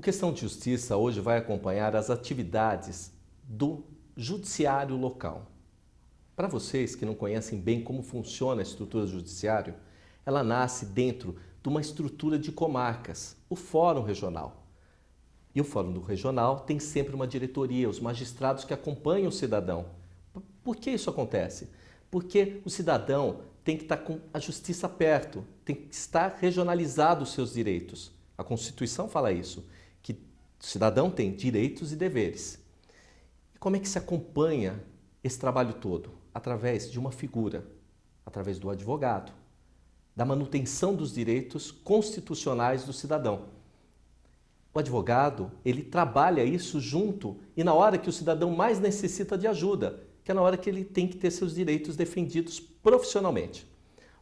Questão de Justiça hoje vai acompanhar as atividades do judiciário local. Para vocês que não conhecem bem como funciona a estrutura do judiciário, ela nasce dentro de uma estrutura de comarcas, o Fórum Regional. E o Fórum Regional tem sempre uma diretoria, os magistrados que acompanham o cidadão. Por que isso acontece? Porque o cidadão tem que estar com a justiça perto, tem que estar regionalizado os seus direitos. A Constituição fala isso, que o cidadão tem direitos e deveres. E como é que se acompanha esse trabalho todo? Através de uma figura, através do advogado, da manutenção dos direitos constitucionais do cidadão. O advogado, ele trabalha isso junto e na hora que o cidadão mais necessita de ajuda, que é na hora que ele tem que ter seus direitos defendidos profissionalmente.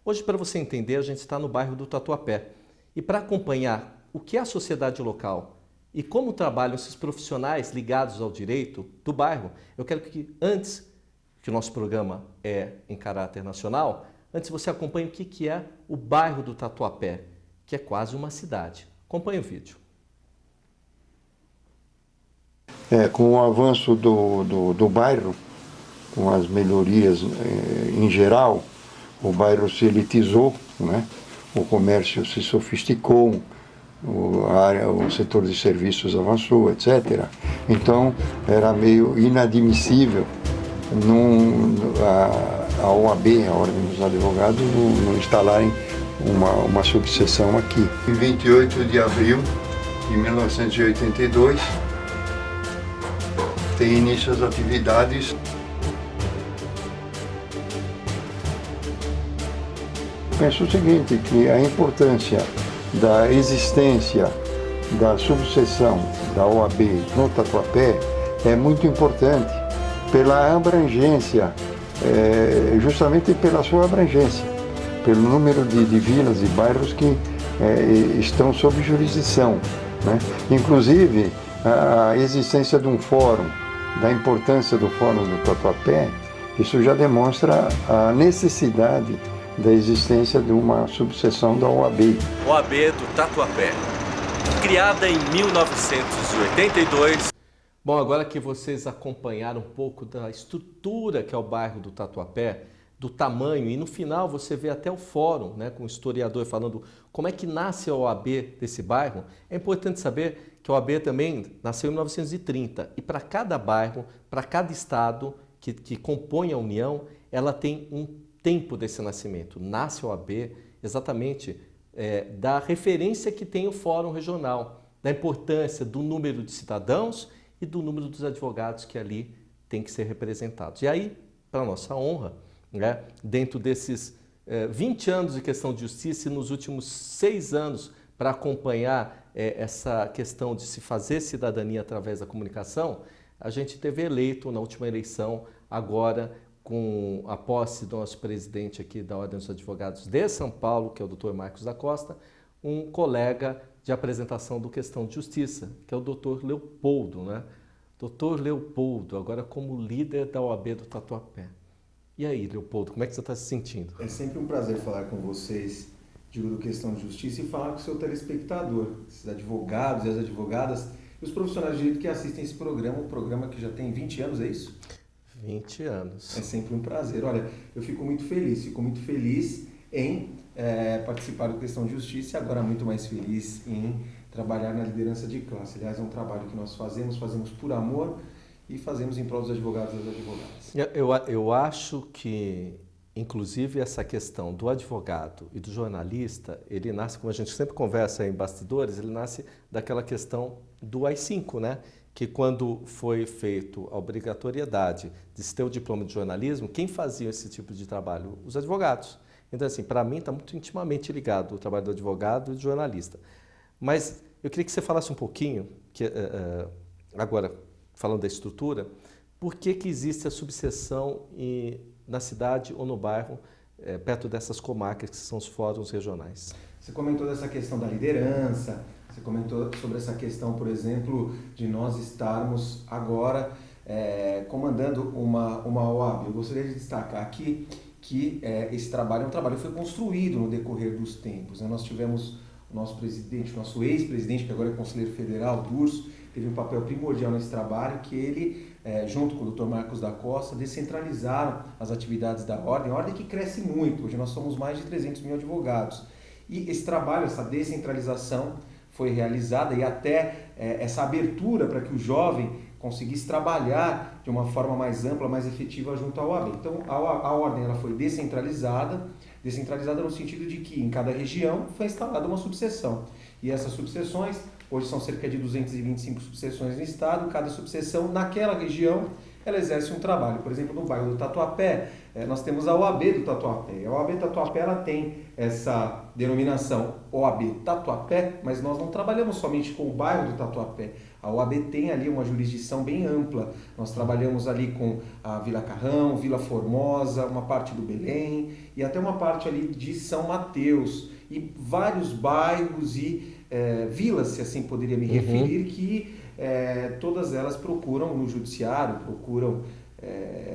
Hoje, para você entender, a gente está no bairro do Tatuapé. E para acompanhar o que é a sociedade local e como trabalham esses profissionais ligados ao direito do bairro, eu quero que antes, que o nosso programa é em caráter nacional, antes você acompanhe o que é o bairro do Tatuapé, que é quase uma cidade. Acompanhe o vídeo. Com o avanço do bairro, com as melhorias em geral, o bairro se elitizou, né? O comércio se sofisticou, o setor de serviços avançou, etc. Então, era meio inadmissível a OAB, a Ordem dos Advogados, não instalarem uma subseção aqui. Em 28 de abril de 1982, tem início as atividades. Penso o seguinte, que a importância da existência da subseção da OAB no Tatuapé é muito importante pela abrangência, justamente pela sua abrangência, pelo número de vilas e bairros que estão sob jurisdição, né? Inclusive, a existência de um fórum, da importância do Fórum do Tatuapé, isso já demonstra a necessidade da existência de uma subseção da OAB. OAB do Tatuapé, criada em 1982. Bom, agora que vocês acompanharam um pouco da estrutura que é o bairro do Tatuapé, do tamanho, e no final você vê até o fórum, né, com o historiador falando como é que nasce a OAB desse bairro, é importante saber que a OAB também nasceu em 1930 e para cada bairro, para cada estado que compõe a União, ela tem um tempo desse nascimento. Nasce a OAB exatamente da referência que tem o Fórum Regional, da importância do número de cidadãos e do número dos advogados que ali tem que ser representados. E aí, para nossa honra, né, dentro desses 20 anos de questão de justiça e nos últimos 6 anos para acompanhar essa questão de se fazer cidadania através da comunicação, a gente teve eleito na última eleição, agora com a posse do nosso presidente aqui da Ordem dos Advogados de São Paulo, que é o Dr. Marcos da Costa, um colega de apresentação do Questão de Justiça, que é o Dr. Leopoldo, né? Dr. Leopoldo, agora como líder da OAB do Tatuapé. E aí, Leopoldo, como é que você está se sentindo? É sempre um prazer falar com vocês, digo, do Questão de Justiça, e falar com o seu telespectador, esses advogados e as advogadas e os profissionais de direito que assistem esse programa, um programa que já tem 20 anos, é isso? 20 anos. É sempre um prazer. Olha, eu fico muito feliz em participar do Questão de Justiça e agora muito mais feliz em trabalhar na liderança de classe. Aliás, é um trabalho que nós fazemos por amor e fazemos em prol dos advogados e das advogadas. Eu acho que, inclusive, essa questão do advogado e do jornalista, ele nasce, como a gente sempre conversa em bastidores, ele nasce daquela questão do AI-5, né? Que quando foi feito a obrigatoriedade de se ter o diploma de jornalismo, quem fazia esse tipo de trabalho? Os advogados. Então, assim, para mim está muito intimamente ligado o trabalho do advogado e do jornalista. Mas eu queria que você falasse um pouquinho, agora falando da estrutura, por que existe a subseção na cidade ou no bairro, perto dessas comarcas que são os fóruns regionais? Você comentou dessa questão da liderança, você comentou sobre essa questão, por exemplo, de nós estarmos agora comandando uma OAB. Eu gostaria de destacar aqui que esse trabalho é um trabalho que foi construído no decorrer dos tempos, né? Nós tivemos o nosso presidente, o nosso ex-presidente, que agora é conselheiro federal, Durso, teve um papel primordial nesse trabalho, que ele, junto com o Dr. Marcos da Costa, descentralizaram as atividades da Ordem, a Ordem que cresce muito, hoje nós somos mais de 300 mil advogados. E esse trabalho, essa descentralização foi realizada e até essa abertura para que o jovem conseguisse trabalhar de uma forma mais ampla, mais efetiva junto à OAB. Então, a Ordem ela foi descentralizada no sentido de que em cada região foi instalada uma subseção. E essas subseções, hoje são cerca de 225 subseções no estado, cada subseção naquela região ela exerce um trabalho. Por exemplo, no bairro do Tatuapé, nós temos a OAB do Tatuapé. A OAB Tatuapé ela tem essa denominação OAB Tatuapé, mas nós não trabalhamos somente com o bairro do Tatuapé. A OAB tem ali uma jurisdição bem ampla. Nós trabalhamos ali com a Vila Carrão, Vila Formosa, uma parte do Belém e até uma parte ali de São Mateus e vários bairros e vilas, se assim poderia me referir, que todas elas procuram no judiciário, procuram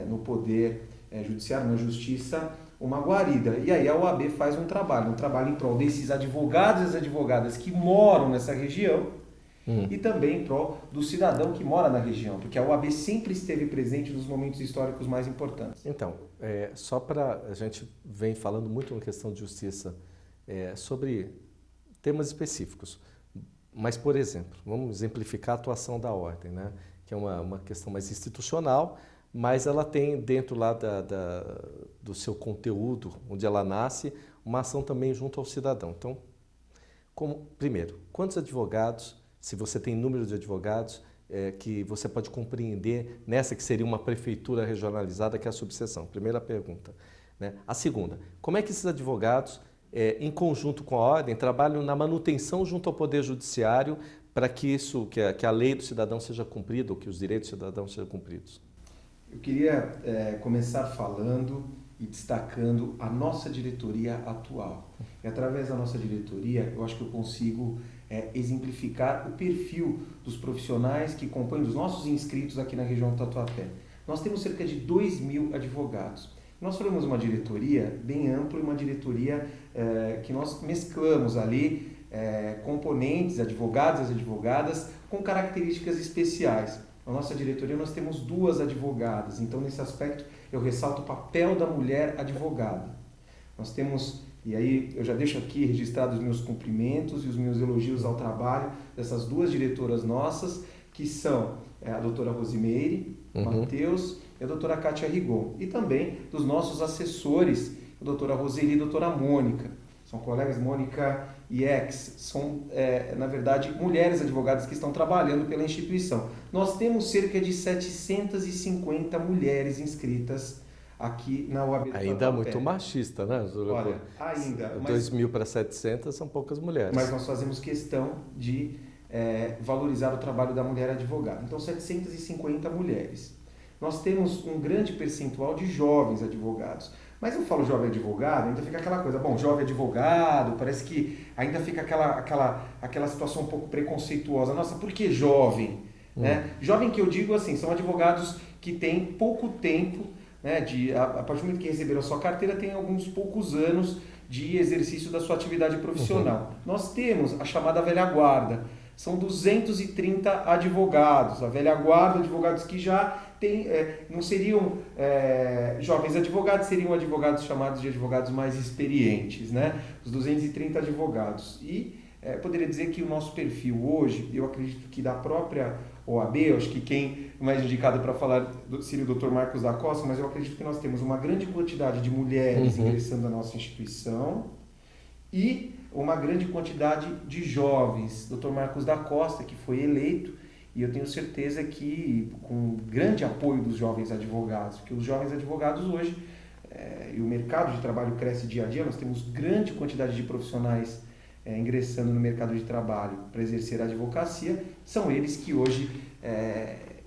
no poder judiciário, na justiça, uma guarida. E aí a OAB faz um trabalho em prol desses advogados e as advogadas que moram nessa região e também em prol do cidadão que mora na região, porque a OAB sempre esteve presente nos momentos históricos mais importantes. Então, só para a gente vem falando muito na questão de justiça sobre temas específicos. Mas, por exemplo, vamos exemplificar a atuação da Ordem, né? Que é uma questão mais institucional, mas ela tem dentro lá do seu conteúdo, onde ela nasce, uma ação também junto ao cidadão. Então, primeiro, quantos advogados, se você tem número de advogados, que você pode compreender nessa que seria uma prefeitura regionalizada, que é a subseção? Primeira pergunta. Né? A segunda, como é que esses advogados, em conjunto com a Ordem, trabalham na manutenção junto ao Poder Judiciário para que que a lei do cidadão seja cumprida, ou que os direitos do cidadão sejam cumpridos? Eu queria começar falando e destacando a nossa diretoria atual. E através da nossa diretoria, eu acho que eu consigo exemplificar o perfil dos profissionais que compõem, dos nossos inscritos aqui na região do Tatuapé. Nós temos cerca de 2.000 advogados. Nós formamos uma diretoria bem ampla e uma diretoria que nós mesclamos ali componentes, advogados e advogadas com características especiais. Na nossa diretoria nós temos 2 advogadas, então nesse aspecto eu ressalto o papel da mulher advogada. Nós temos, e aí eu já deixo aqui registrados os meus cumprimentos e os meus elogios ao trabalho dessas 2 diretoras nossas, que são a doutora Rosimeire Matheus e a doutora Kátia Rigon. E também dos nossos assessores, a doutora Roseli e a doutora Mônica. São colegas, Mônica e Ex, são, na verdade, mulheres advogadas que estão trabalhando pela instituição. Nós temos cerca de 750 mulheres inscritas aqui na OAB do Tatuapé. Ainda muito machista, né? Olha, ainda. 2.000 para 700 são poucas mulheres. Mas nós fazemos questão de valorizar o trabalho da mulher advogada. Então, 750 mulheres. Nós temos um grande percentual de jovens advogados. Mas eu falo jovem advogado, ainda fica aquela coisa, bom, jovem advogado, parece que ainda fica aquela situação um pouco preconceituosa. Nossa, por que jovem? Né? Jovem que eu digo assim, são advogados que têm pouco tempo, né, a partir do momento que receberam a sua carteira, tem alguns poucos anos de exercício da sua atividade profissional. Nós temos a chamada velha guarda. São 230 advogados, a velha guarda, advogados que já não seriam jovens advogados, seriam advogados chamados de advogados mais experientes, né? Os 230 advogados. E poderia dizer que o nosso perfil hoje, eu acredito que da própria OAB, eu acho que quem é mais indicado para falar seria o Dr. Marcos da Costa, mas eu acredito que nós temos uma grande quantidade de mulheres ingressando na nossa instituição e uma grande quantidade de jovens. Dr. Marcos da Costa, que foi eleito, e eu tenho certeza que com grande apoio dos jovens advogados, porque os jovens advogados hoje, e o mercado de trabalho cresce dia a dia, nós temos grande quantidade de profissionais ingressando no mercado de trabalho para exercer a advocacia, são eles que hoje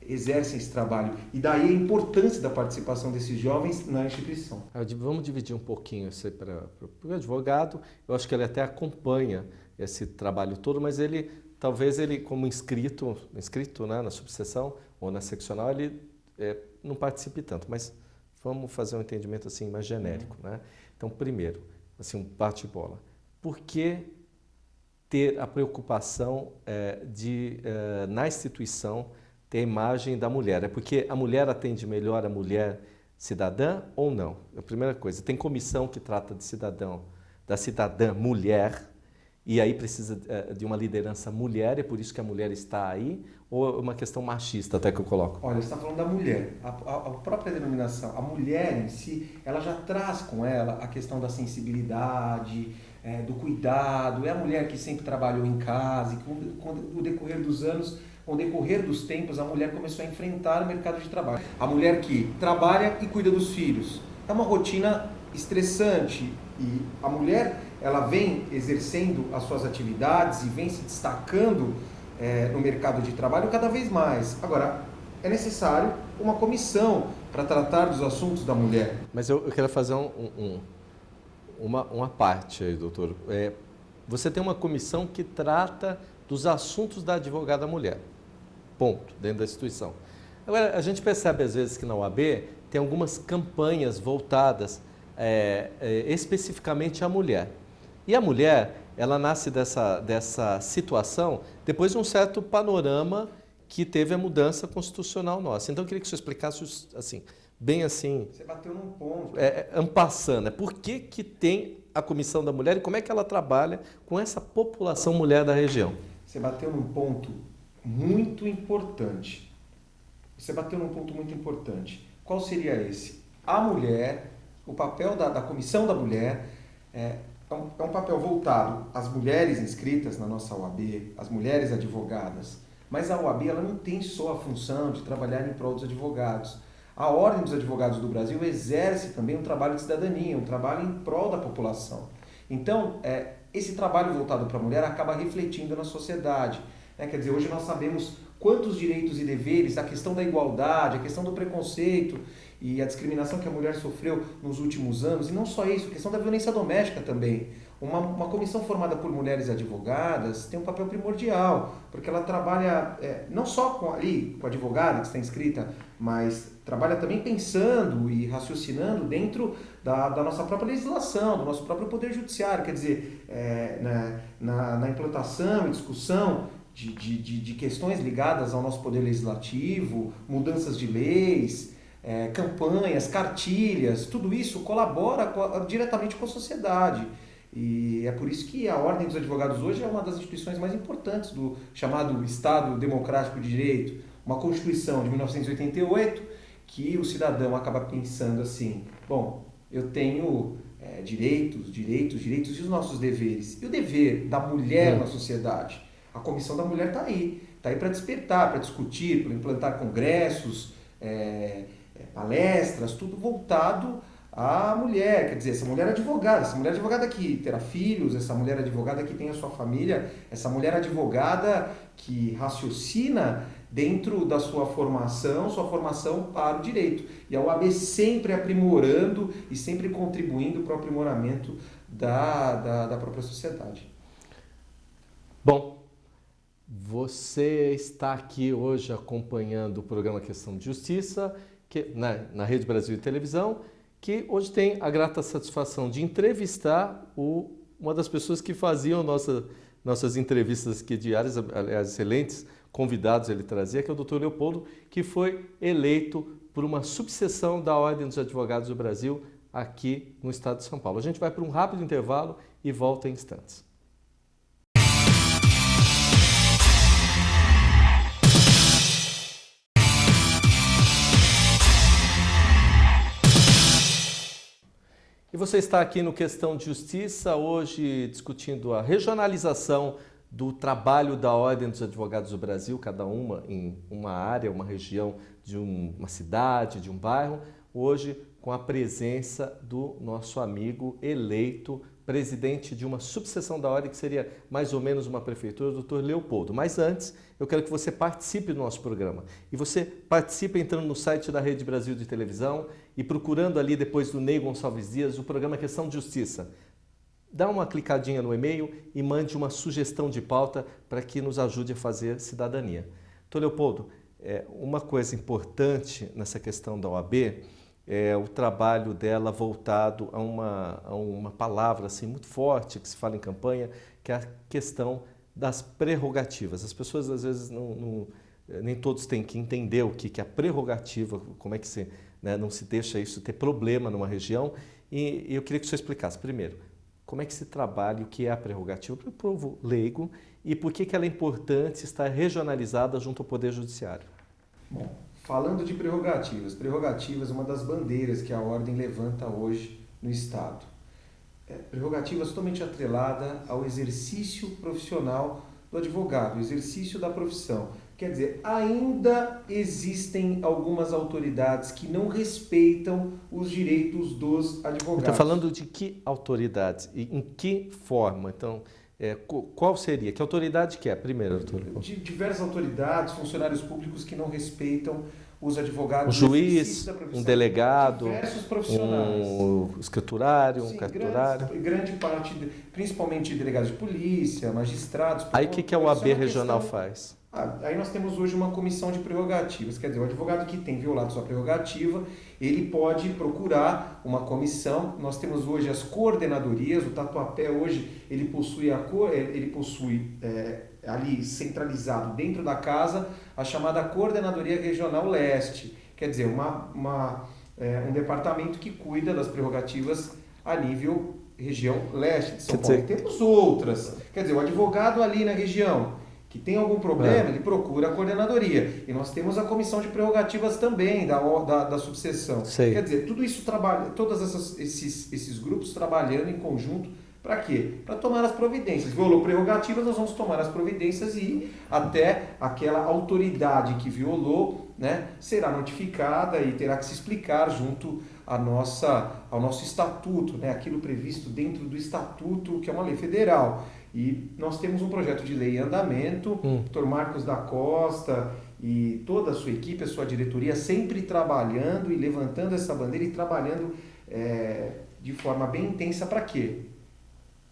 exercem esse trabalho. E daí a importância da participação desses jovens na instituição. Vamos dividir um pouquinho isso para o advogado. Eu acho que ele até acompanha esse trabalho todo, mas talvez ele como inscrito, né, na subseção ou na seccional, ele não participe tanto. Mas vamos fazer um entendimento assim mais genérico, né? Então, primeiro, assim, um bate-bola. Por que ter a preocupação na instituição, ter a imagem da mulher? É porque a mulher atende melhor a mulher cidadã ou não? É a primeira coisa. Tem comissão que trata da cidadã mulher, e aí precisa de uma liderança mulher, é por isso que a mulher está aí, ou é uma questão machista até que eu coloco? Olha, você está falando da mulher. A própria denominação, a mulher em si, ela já traz com ela a questão da sensibilidade, do cuidado. É a mulher que sempre trabalhou em casa e com o decorrer dos anos, com o decorrer dos tempos, a mulher começou a enfrentar o mercado de trabalho. A mulher que trabalha e cuida dos filhos. É uma rotina estressante e a mulher, ela vem exercendo as suas atividades e vem se destacando no mercado de trabalho cada vez mais. Agora, é necessário uma comissão para tratar dos assuntos da mulher. Mas eu quero fazer uma parte aí, doutor. Você tem uma comissão que trata dos assuntos da advogada mulher. Ponto, dentro da instituição. Agora, a gente percebe às vezes que na OAB tem algumas campanhas voltadas especificamente à mulher. E a mulher, ela nasce dessa situação depois de um certo panorama que teve a mudança constitucional nossa. Então, eu queria que o senhor explicasse assim, bem assim... Você bateu num ponto. En passant, por que tem a Comissão da Mulher e como é que ela trabalha com essa população mulher da região? Você bateu num ponto muito importante. Qual seria esse? A mulher, o papel da Comissão da Mulher é um papel voltado às mulheres inscritas na nossa OAB, às mulheres advogadas. Mas a OAB ela não tem só a função de trabalhar em prol dos advogados. A Ordem dos Advogados do Brasil exerce também um trabalho de cidadania, um trabalho em prol da população. Então, esse trabalho voltado para a mulher acaba refletindo na sociedade. Quer dizer, hoje nós sabemos quantos direitos e deveres, a questão da igualdade, a questão do preconceito e a discriminação que a mulher sofreu nos últimos anos, e não só isso, a questão da violência doméstica também. Uma comissão formada por mulheres advogadas tem um papel primordial, porque ela trabalha não só com a advogada que está inscrita, mas trabalha também pensando e raciocinando dentro da nossa própria legislação, do nosso próprio poder judiciário, quer dizer, na implantação e discussão de questões ligadas ao nosso poder legislativo, mudanças de leis, campanhas, cartilhas, tudo isso colabora diretamente com a sociedade. E é por isso que a Ordem dos Advogados hoje é uma das instituições mais importantes do chamado Estado Democrático de Direito, uma Constituição de 1988, que o cidadão acaba pensando assim, bom, eu tenho direitos e os nossos deveres. E o dever da mulher na sociedade? A Comissão da Mulher está aí para despertar, para discutir, para implantar congressos, palestras, tudo voltado à mulher, quer dizer, essa mulher advogada que terá filhos, essa mulher advogada que tem a sua família, essa mulher advogada que raciocina dentro da sua formação para o direito. E a OAB sempre aprimorando e sempre contribuindo para o aprimoramento da própria sociedade. Bom, você está aqui hoje acompanhando o programa Questão de Justiça, que, na Rede Brasil de Televisão, que hoje tem a grata satisfação de entrevistar uma das pessoas que faziam nossas entrevistas aqui diárias, aliás, excelentes convidados ele trazia, que é o Dr. Leopoldo, que foi eleito por uma subseção da Ordem dos Advogados do Brasil aqui no estado de São Paulo. A gente vai para um rápido intervalo e volta em instantes. E você está aqui no Questão de Justiça, hoje discutindo a regionalização do trabalho da Ordem dos Advogados do Brasil, cada uma em uma área, uma região de uma cidade, de um bairro, hoje com a presença do nosso amigo eleito, presidente de uma subseção da Ordem, que seria mais ou menos uma prefeitura, o Dr. Leopoldo. Mas antes, eu quero que você participe do nosso programa. E você participa entrando no site da Rede Brasil de Televisão e procurando ali, depois do Ney Gonçalves Dias, o programa Questão de Justiça. Dá uma clicadinha no e-mail e mande uma sugestão de pauta para que nos ajude a fazer cidadania. Dr. Leopoldo, uma coisa importante nessa questão da OAB é o trabalho dela voltado a uma palavra assim, muito forte que se fala em campanha, que é a questão das prerrogativas. As pessoas às vezes nem todos têm que entender o que é a prerrogativa, como é que não se deixa isso ter problema numa região. E eu queria que o senhor explicasse primeiro como é que se trabalha, o que é a prerrogativa para o povo leigo e por que ela é importante estar regionalizada junto ao Poder Judiciário. Bom, falando de prerrogativas é uma das bandeiras que a Ordem levanta hoje no Estado. Prerrogativas totalmente atrelada ao exercício profissional do advogado, o exercício da profissão. Quer dizer, ainda existem algumas autoridades que não respeitam os direitos dos advogados. Está falando de que autoridades e em que forma? Então, qual seria? Que autoridade que é? Primeiro, doutor. De diversas autoridades, funcionários públicos que não respeitam os advogados. Um juiz, um delegado, diversos profissionais. Um escriturário, um Sim, cartorário. Grande parte, principalmente delegados de polícia, magistrados. Aí o que a OAB regional faz? Aí nós temos hoje uma comissão de prerrogativas, quer dizer, o advogado que tem violado sua prerrogativa, ele pode procurar uma comissão. Nós temos hoje as coordenadorias, o Tatuapé hoje ele possui ali centralizado dentro da casa a chamada Coordenadoria Regional Leste, quer dizer, um departamento que cuida das prerrogativas a nível região leste de São Paulo. E temos outras, quer dizer, o advogado ali na região que tem algum problema, ele procura a coordenadoria. E nós temos a comissão de prerrogativas também da subseção. Sei. Quer dizer, tudo isso todos esses grupos trabalhando em conjunto. Para quê? Para tomar as providências. Violou prerrogativas, nós vamos tomar as providências e até aquela autoridade que violou, né, será notificada e terá que se explicar junto ao nosso estatuto, né, aquilo previsto dentro do estatuto, que é uma lei federal. E nós temos um projeto de lei em andamento, Dr. Marcos da Costa e toda a sua equipe, a sua diretoria, sempre trabalhando e levantando essa bandeira e trabalhando de forma bem intensa para quê?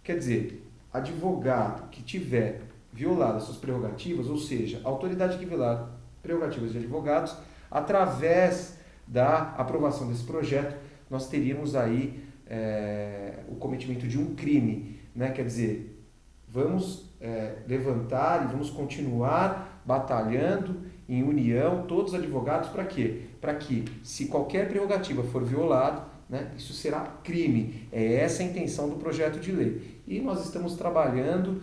Quer dizer, advogado que tiver violado as suas prerrogativas, ou seja, a autoridade que violar prerrogativas de advogados, através da aprovação desse projeto, nós teríamos aí o cometimento de um crime, né? Quer dizer, vamos levantar e vamos continuar batalhando em união, todos os advogados, para quê? Para que, se qualquer prerrogativa for violada, né, isso será crime. É essa a intenção do projeto de lei. E nós estamos trabalhando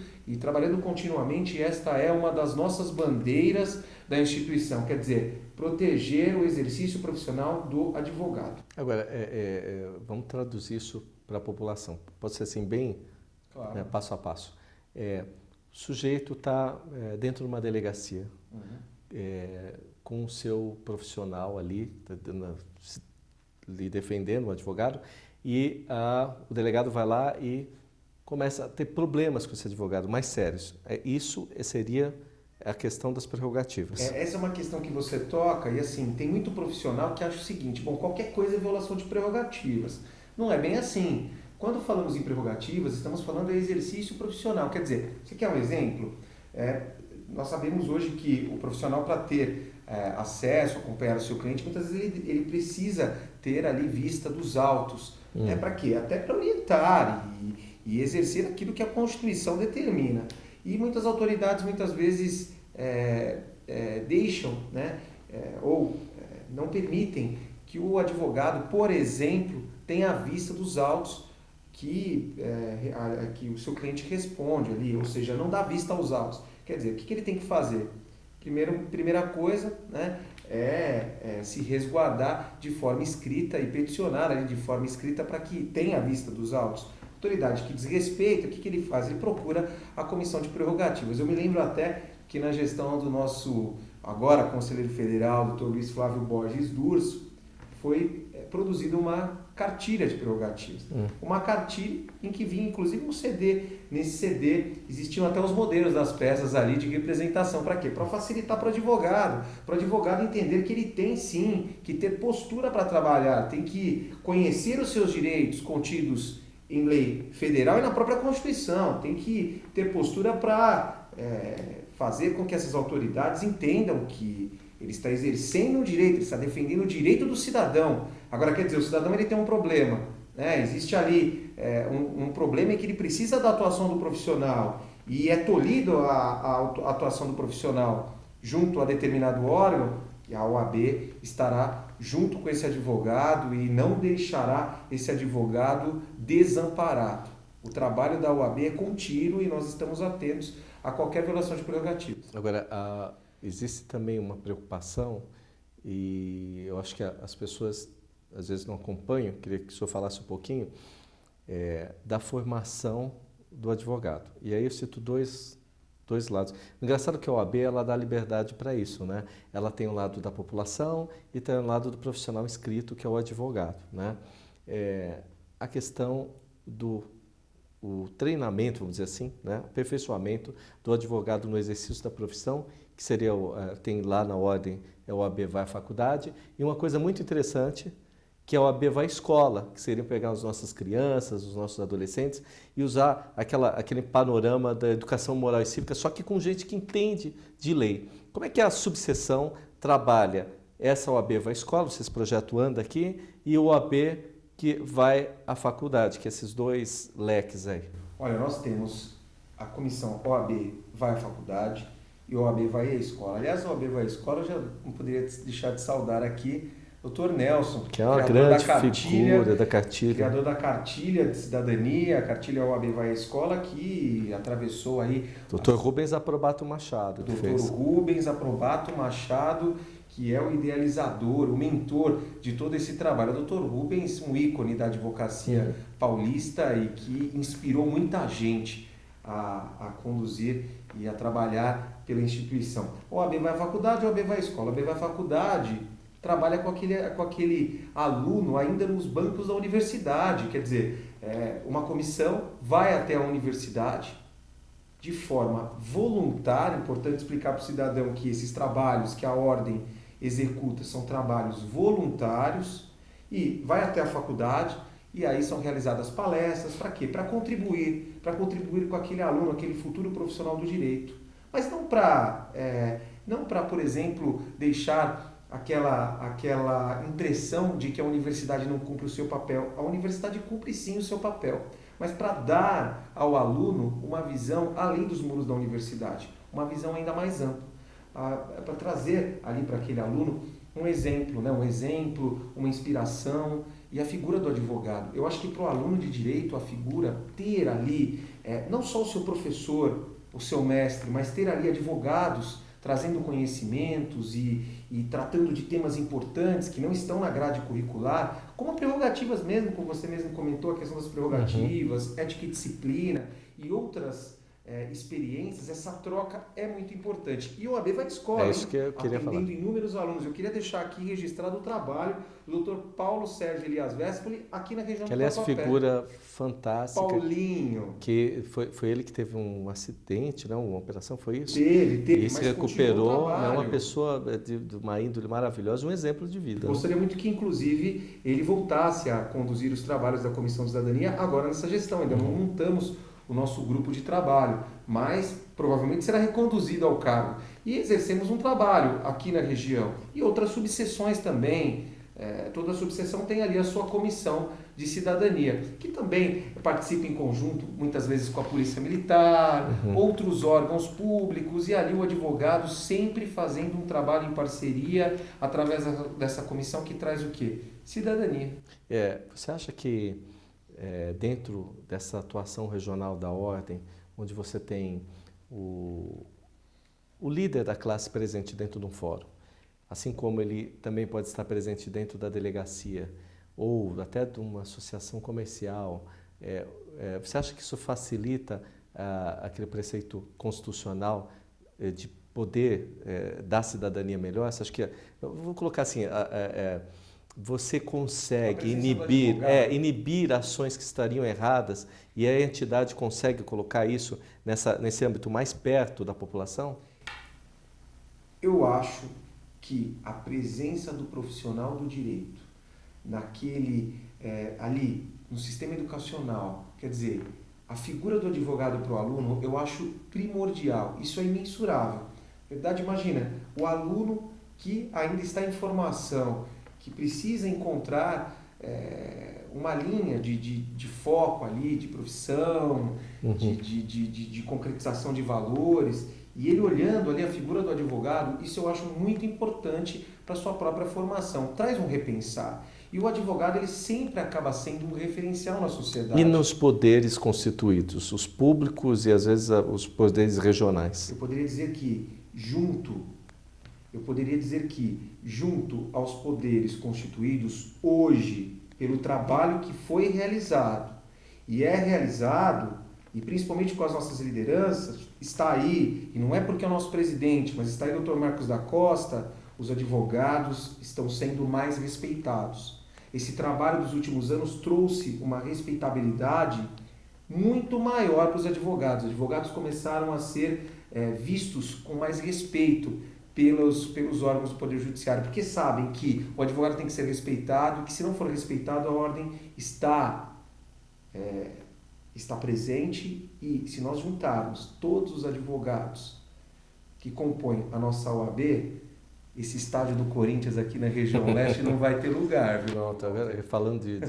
continuamente, e esta é uma das nossas bandeiras da instituição, quer dizer, proteger o exercício profissional do advogado. Agora, vamos traduzir isso para a população. Pode ser assim, bem Claro. Né, passo a passo. O sujeito está dentro de uma delegacia, com o seu profissional ali, lhe defendendo, o advogado, e o delegado vai lá e começa a ter problemas com esse advogado mais sérios. Isso seria a questão das prerrogativas. Essa é uma questão que você toca, e assim, tem muito profissional que acha o seguinte: bom, qualquer coisa é violação de prerrogativas. Não é bem assim. Quando falamos em prerrogativas, estamos falando de exercício profissional. Quer dizer, você quer um exemplo? Nós sabemos hoje que o profissional, para ter acesso, acompanhar o seu cliente, muitas vezes ele precisa ter ali vista dos autos. Para quê? Até para orientar e exercer aquilo que a Constituição determina. E muitas autoridades, muitas vezes, deixam, né, ou não permitem que o advogado, por exemplo, tenha a vista dos autos que o seu cliente responde ali, ou seja, não dá vista aos autos. Quer dizer, o que ele tem que fazer? Primeira coisa, né, se resguardar de forma escrita e peticionar ali de forma escrita para que tenha a vista dos autos. Autoridade que desrespeita, o que ele faz? Ele procura a comissão de prerrogativas. Eu me lembro até que na gestão do nosso, agora, conselheiro federal, Dr. Luiz Flávio Borges Durso, foi produzida uma cartilha de prerrogativas. Uma cartilha em que vinha, inclusive, um CD. Nesse CD existiam até os modelos das peças ali de representação. Para quê? Para facilitar para o advogado entender que ele tem, sim, que ter postura para trabalhar, tem que conhecer os seus direitos contidos em lei federal e na própria Constituição, tem que ter postura para fazer com que essas autoridades entendam que ele está exercendo o direito, ele está defendendo o direito do cidadão. Agora, quer dizer, o cidadão ele tem um problema, né? Existe ali um problema em que ele precisa da atuação do profissional e é tolhido a atuação do profissional junto a determinado órgão, a OAB estará junto com esse advogado e não deixará esse advogado desamparado. O trabalho da OAB é contínuo e nós estamos atentos a qualquer violação de prerrogativas. Agora, existe também uma preocupação, e eu acho que as pessoas às vezes não acompanham, queria que o senhor falasse um pouquinho, da formação do advogado. E aí eu cito dois lados. Engraçado que a OAB ela dá liberdade para isso, né? Ela tem o lado da população e tem o lado do profissional inscrito, que é o advogado, né? A questão do treinamento, vamos dizer assim, né? O aperfeiçoamento do advogado no exercício da profissão, que seria, tem lá na ordem, a OAB vai à faculdade, e uma coisa muito interessante, que a OAB vai à escola, que seria pegar as nossas crianças, os nossos adolescentes, e usar aquele panorama da educação moral e cívica, só que com gente que entende de lei. Como é que a subseção trabalha? Essa OAB vai à escola, esse projeto anda aqui, e o OAB que vai à faculdade, que esses dois leques aí. Olha, nós temos a comissão OAB vai à faculdade e OAB vai à escola. Aliás, a OAB vai à escola, eu já não poderia deixar de saudar aqui Dr. Nelson, que é uma grande figura da cartilha. Criador da cartilha de cidadania, a cartilha OAB vai à escola, que atravessou aí... Dr. Rubens Aprobato Machado. Dr. Rubens Aprobato Machado, que é o idealizador, o mentor de todo esse trabalho. O Dr. Rubens, um ícone da advocacia paulista e que inspirou muita gente a conduzir e a trabalhar pela instituição. O OAB vai à faculdade, o OAB vai à escola. O OAB vai à faculdade, trabalha com aquele aluno ainda nos bancos da universidade. Quer dizer, uma comissão vai até a universidade de forma voluntária. Importante explicar para o cidadão que esses trabalhos que a ordem executa são trabalhos voluntários, e vai até a faculdade e aí são realizadas palestras. Para quê? Para contribuir com aquele aluno, aquele futuro profissional do direito. Mas não para, por exemplo, deixar aquela impressão de que a universidade não cumpre o seu papel. A universidade cumpre sim o seu papel, mas para dar ao aluno uma visão além dos muros da universidade, uma visão ainda mais ampla. Para trazer ali para aquele aluno um exemplo, né? Uma inspiração e a figura do advogado. Eu acho que para o aluno de direito, a figura, ter ali, não só o seu professor, o seu mestre, mas ter ali advogados trazendo conhecimentos e tratando de temas importantes que não estão na grade curricular, como prerrogativas mesmo, como você mesmo comentou, a questão das prerrogativas, ética e disciplina e outras experiências. Essa troca é muito importante. E o OAB vai de escola, isso que eu queria falar. Atendendo inúmeros alunos. Eu queria deixar aqui registrado o trabalho do Dr. Paulo Sérgio Elias Vespoli, aqui na região que, do aliás, Tatuapé. Figura fantástica. Paulinho. Que foi ele que teve um acidente, não? Uma operação, foi isso? Teve. E se recuperou, é uma pessoa de uma índole maravilhosa, um exemplo de vida. Gostaria muito que, inclusive, ele voltasse a conduzir os trabalhos da Comissão de Cidadania agora nessa gestão. Ainda não montamos o nosso grupo de trabalho, mas provavelmente será reconduzido ao cargo. E exercemos um trabalho aqui na região. E outras subseções também. Toda subseção tem ali a sua comissão de cidadania, que também participa em conjunto, muitas vezes com a Polícia Militar, outros órgãos públicos, e ali o advogado sempre fazendo um trabalho em parceria através dessa comissão que traz o quê? Cidadania. Você acha que dentro dessa atuação regional da ordem, onde você tem o líder da classe presente dentro de um fórum, assim como ele também pode estar presente dentro da delegacia ou até de uma associação comercial, você acha que isso facilita aquele preceito constitucional de poder dar cidadania melhor? Você acha que, eu vou colocar assim, você consegue inibir ações que estariam erradas e a entidade consegue colocar isso nesse âmbito mais perto da população? Eu acho que a presença do profissional do direito ali no sistema educacional, quer dizer, a figura do advogado para o aluno, eu acho primordial. Isso é imensurável. Na verdade, imagina, o aluno que ainda está em formação, que precisa encontrar uma linha de foco ali, de profissão, de concretização de valores, e ele olhando ali a figura do advogado, isso eu acho muito importante para a sua própria formação, traz um repensar. E o advogado ele sempre acaba sendo um referencial na sociedade. E nos poderes constituídos, os públicos e às vezes os poderes regionais? Eu poderia dizer que junto aos poderes constituídos hoje, pelo trabalho que foi realizado e é realizado, e principalmente com as nossas lideranças, está aí, e não é porque é o nosso presidente, mas está aí o Dr. Marcos da Costa, os advogados estão sendo mais respeitados. Esse trabalho dos últimos anos trouxe uma respeitabilidade muito maior para os advogados. Os advogados começaram a ser vistos com mais respeito pelos órgãos do Poder Judiciário, porque sabem que o advogado tem que ser respeitado e que, se não for respeitado, a ordem está presente, e se nós juntarmos todos os advogados que compõem a nossa OAB, esse estádio do Corinthians aqui na região leste não vai ter lugar, viu? Não, tá vendo? Falando de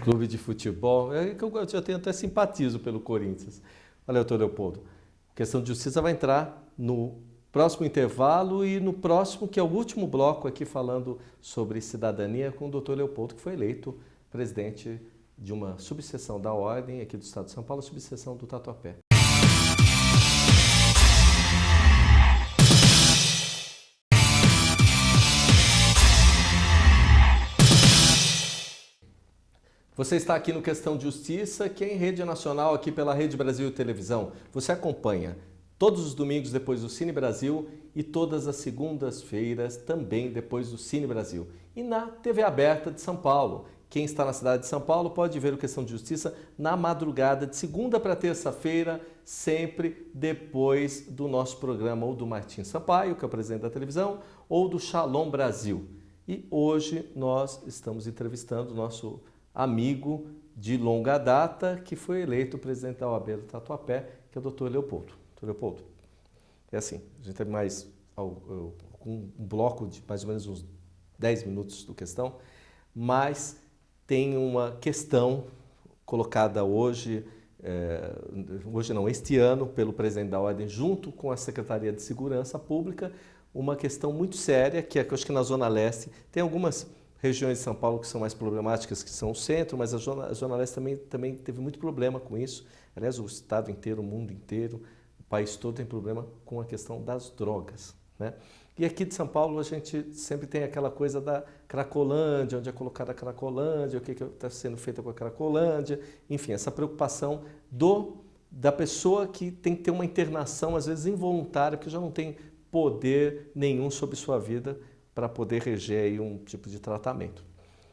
clube de futebol, que eu já tenho até simpatizo pelo Corinthians. Olha, doutor Leopoldo, a questão de justiça vai entrar no próximo intervalo e no próximo, que é o último bloco aqui falando sobre cidadania, com o doutor Leopoldo, que foi eleito presidente de uma subseção da Ordem aqui do Estado de São Paulo, a subseção do Tatuapé. Você está aqui no Questão de Justiça, que é em rede nacional, aqui pela Rede Brasil Televisão. Você acompanha todos os domingos depois do Cine Brasil e todas as segundas-feiras também depois do Cine Brasil. E na TV aberta de São Paulo. Quem está na cidade de São Paulo pode ver o Questão de Justiça na madrugada de segunda para terça-feira, sempre depois do nosso programa, ou do Martim Sampaio, que é o presidente da televisão, ou do Shalom Brasil. E hoje nós estamos entrevistando o nosso amigo de longa data, que foi eleito presidente da OAB do Tatuapé, que é o doutor Leopoldo. Doutor Leopoldo, é assim, a gente teve mais um bloco de mais ou menos uns 10 minutos do questão, mas tem uma questão colocada este ano, pelo presidente da Ordem, junto com a Secretaria de Segurança Pública, uma questão muito séria, que eu acho que na Zona Leste tem algumas regiões de São Paulo que são mais problemáticas, que são o centro, mas a Zona Leste também teve muito problema com isso. Aliás, o estado inteiro, o mundo inteiro, o país todo tem problema com a questão das drogas, né? E aqui de São Paulo a gente sempre tem aquela coisa da Cracolândia, onde é colocada a Cracolândia, o que está sendo feito com a Cracolândia, enfim, essa preocupação da pessoa que tem que ter uma internação, às vezes involuntária, porque já não tem poder nenhum sobre sua vida para poder reger aí um tipo de tratamento.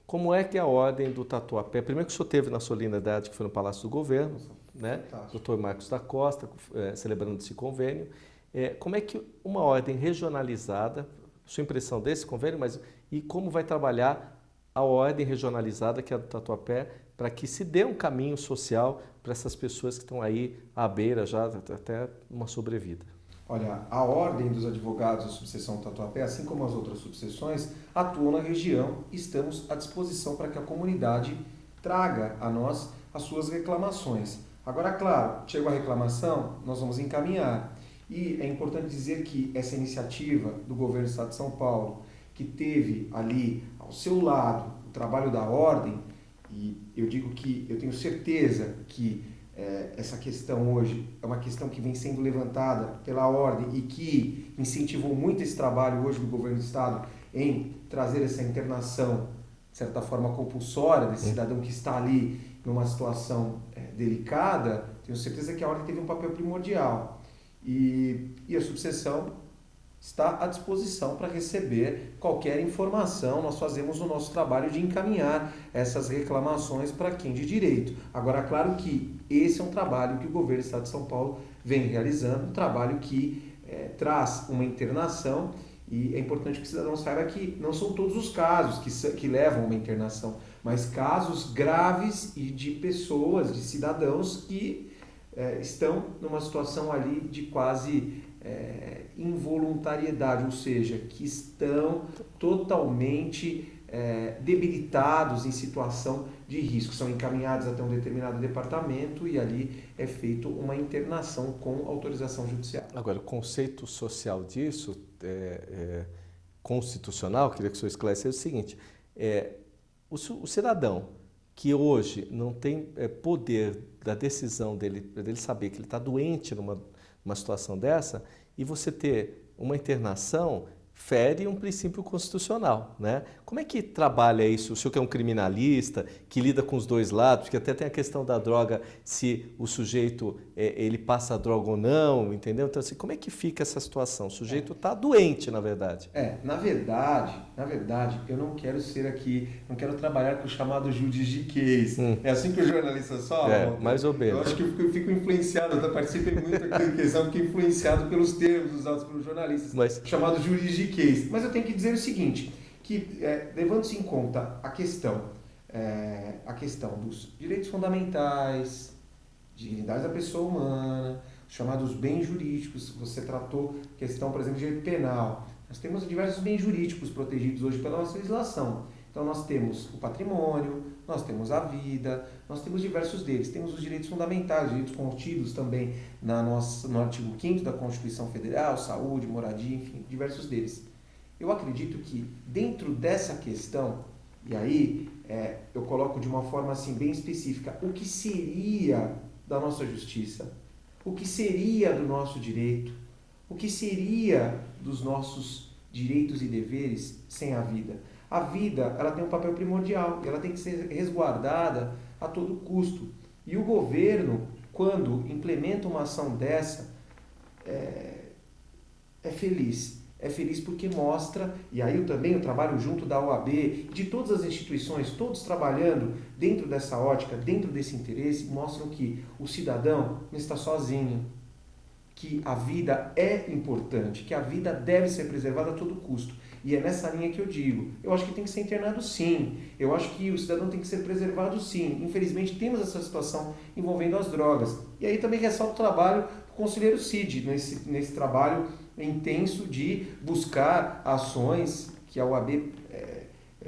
Como é que a Ordem do Tatuapé, primeiro que o senhor teve na solenidade, que foi no Palácio do Governo, né? Dr. Marcos da Costa, celebrando esse convênio, como é que uma ordem regionalizada, sua impressão desse convênio, e como vai trabalhar a ordem regionalizada, que é a do Tatuapé, para que se dê um caminho social para essas pessoas que estão aí à beira já até uma sobrevida? Olha, a Ordem dos Advogados da subseção Tatuapé, assim como as outras subseções, atuam na região e estamos à disposição para que a comunidade traga a nós as suas reclamações. Agora, claro, chega a reclamação, nós vamos encaminhar. E é importante dizer que essa iniciativa do governo do Estado de São Paulo, que teve ali ao seu lado o trabalho da Ordem, e eu digo que eu tenho certeza que essa questão hoje é uma questão que vem sendo levantada pela Ordem e que incentivou muito esse trabalho hoje do governo do Estado em trazer essa internação, de certa forma, compulsória desse cidadão que está ali numa situação delicada. Tenho certeza que a Ordem teve um papel primordial. E a subseção está à disposição para receber qualquer informação. Nós fazemos o nosso trabalho de encaminhar essas reclamações para quem de direito. Agora, claro que esse é um trabalho que o governo do Estado de São Paulo vem realizando, um trabalho que traz uma internação, e é importante que o cidadão saiba que não são todos os casos que levam a uma internação, mas casos graves e de pessoas, de cidadãos que estão numa situação ali de quase involuntariedade, ou seja, que estão totalmente debilitados em situação de risco. São encaminhados até um determinado departamento e ali é feita uma internação com autorização judicial. Agora, o conceito social disso, constitucional, queria que o senhor esclarecesse o seguinte, o cidadão que hoje não tem poder da decisão dele saber que ele está doente numa situação dessa, e você ter uma internação fere um princípio constitucional, né? Como é que trabalha isso? O senhor que é um criminalista, que lida com os dois lados, porque até tem a questão da droga, se o sujeito ele passa a droga ou não, entendeu? Então, assim, como é que fica essa situação? O sujeito está doente, na verdade. Na verdade, eu não quero ser aqui, não quero trabalhar com o chamado juridiquês. É assim que os jornalistas falam? Mais ou menos. Eu acho que eu fico influenciado, eu participei muito aqui da questão, fiquei influenciado pelos termos usados pelos jornalistas, chamado juridiquês. Mas eu tenho que dizer o seguinte, que levando-se em conta a questão dos direitos fundamentais, dignidade da pessoa humana, chamados bens jurídicos, você tratou questão, por exemplo, de direito penal. Nós temos diversos bens jurídicos protegidos hoje pela nossa legislação. Então nós temos o patrimônio, nós temos a vida, nós temos diversos deles. Temos os direitos fundamentais, direitos contidos também no artigo 5º da Constituição Federal, saúde, moradia, enfim, diversos deles. Eu acredito que dentro dessa questão, e aí eu coloco de uma forma assim bem específica, o que seria da nossa justiça, o que seria do nosso direito, o que seria dos nossos direitos e deveres sem a vida. A vida, ela tem um papel primordial e ela tem que ser resguardada a todo custo. E o governo, quando implementa uma ação dessa, é feliz. É feliz porque mostra, e aí eu trabalho junto da OAB, de todas as instituições, todos trabalhando dentro dessa ótica, dentro desse interesse, mostram que o cidadão não está sozinho, que a vida é importante, que a vida deve ser preservada a todo custo. E é nessa linha que eu digo, eu acho que tem que ser internado sim, eu acho que o cidadão tem que ser preservado sim. Infelizmente temos essa situação envolvendo as drogas. E aí também ressalto o trabalho do conselheiro Cid, nesse trabalho intenso de buscar ações, que a OAB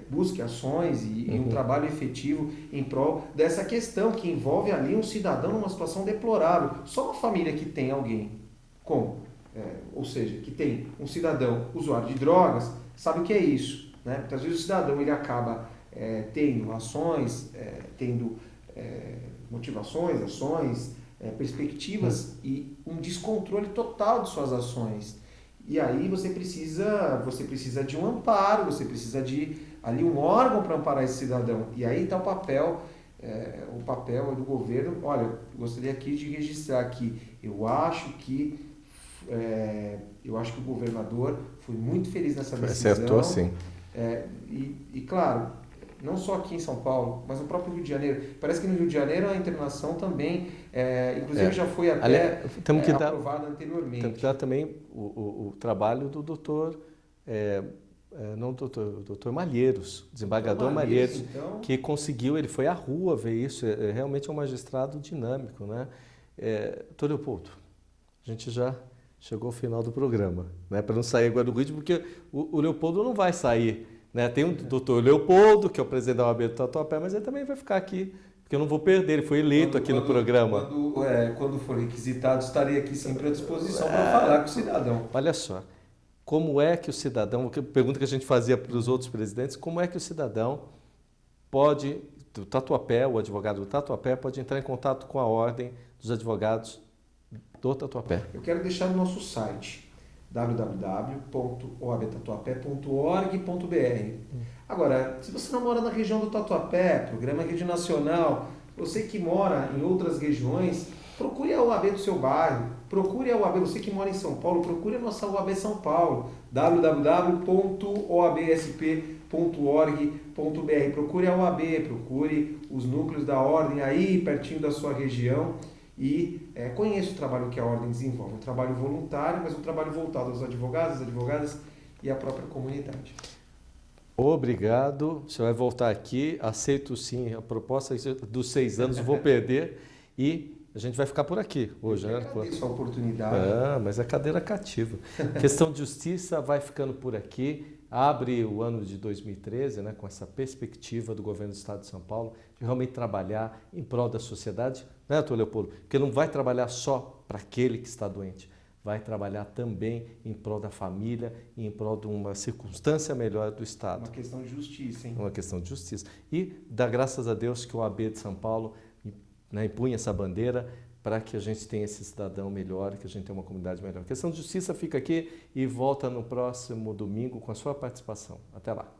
busque ações e um trabalho efetivo em prol dessa questão que envolve ali um cidadão numa situação deplorável. Só uma família que tem alguém ou seja, que tem um cidadão usuário de drogas, sabe o que é isso, né? Muitas vezes o cidadão ele acaba tendo ações, tendo motivações, ações, perspectivas e um descontrole total de suas ações. E aí você precisa de um amparo, você precisa de ali um órgão para amparar esse cidadão. E aí está o papel do governo. Olha, eu gostaria aqui de registrar que eu acho que o governador foi muito feliz nessa decisão. Acertou, sim. E claro, não só aqui em São Paulo, mas no próprio Rio de Janeiro. Parece que no Rio de Janeiro a internação também, inclusive já foi até aprovada anteriormente. Temos que dar também o trabalho do doutor, doutor Malheiros, desembargador Malheiros, então, que conseguiu, ele foi à rua ver isso, realmente é um magistrado dinâmico, né? Doutor Leopoldo, a gente já chegou ao final do programa, né? Para não sair agora do ritmo, porque o Leopoldo não vai sair. Né? Tem o doutor Leopoldo, que é o presidente da OAB do Tatuapé, mas ele também vai ficar aqui, porque eu não vou perder, ele foi eleito aqui no programa. Quando for requisitado, estarei aqui sempre à disposição para falar com o cidadão. Olha só, como é que o cidadão, pergunta que a gente fazia para os outros presidentes, como é que o cidadão pode, do Tatuapé, o advogado do Tatuapé, pode entrar em contato com a Ordem dos Advogados do Tatuapé? Eu quero deixar no nosso site, www.oabtatuapé.org.br. Agora, se você não mora na região do Tatuapé, programa Rede Nacional, você que mora em outras regiões, procure a OAB do seu bairro, procure a OAB, você que mora em São Paulo, procure a nossa OAB São Paulo, www.oabsp.org.br. Procure a OAB, procure os núcleos da Ordem aí pertinho da sua região. E conheço o trabalho que a Ordem desenvolve, um trabalho voluntário, mas um trabalho voltado aos advogados, às advogadas e à própria comunidade. Obrigado, você vai voltar aqui, aceito sim a proposta dos 6 anos, vou perder e a gente vai ficar por aqui hoje. Eu agradeço a oportunidade. Mas é cadeira cativa. Questão de justiça vai ficando por aqui. abre o ano de 2013, né, com essa perspectiva do governo do Estado de São Paulo de realmente trabalhar em prol da sociedade, né, doutor Leopoldo? Porque não vai trabalhar só para aquele que está doente, vai trabalhar também em prol da família e em prol de uma circunstância melhor do Estado. Uma questão de justiça, hein? Uma questão de justiça. E dá graças a Deus que o OAB de São Paulo, né, impunha essa bandeira para que a gente tenha esse cidadão melhor, que a gente tenha uma comunidade melhor. A questão de justiça fica aqui e volta no próximo domingo com a sua participação. Até lá.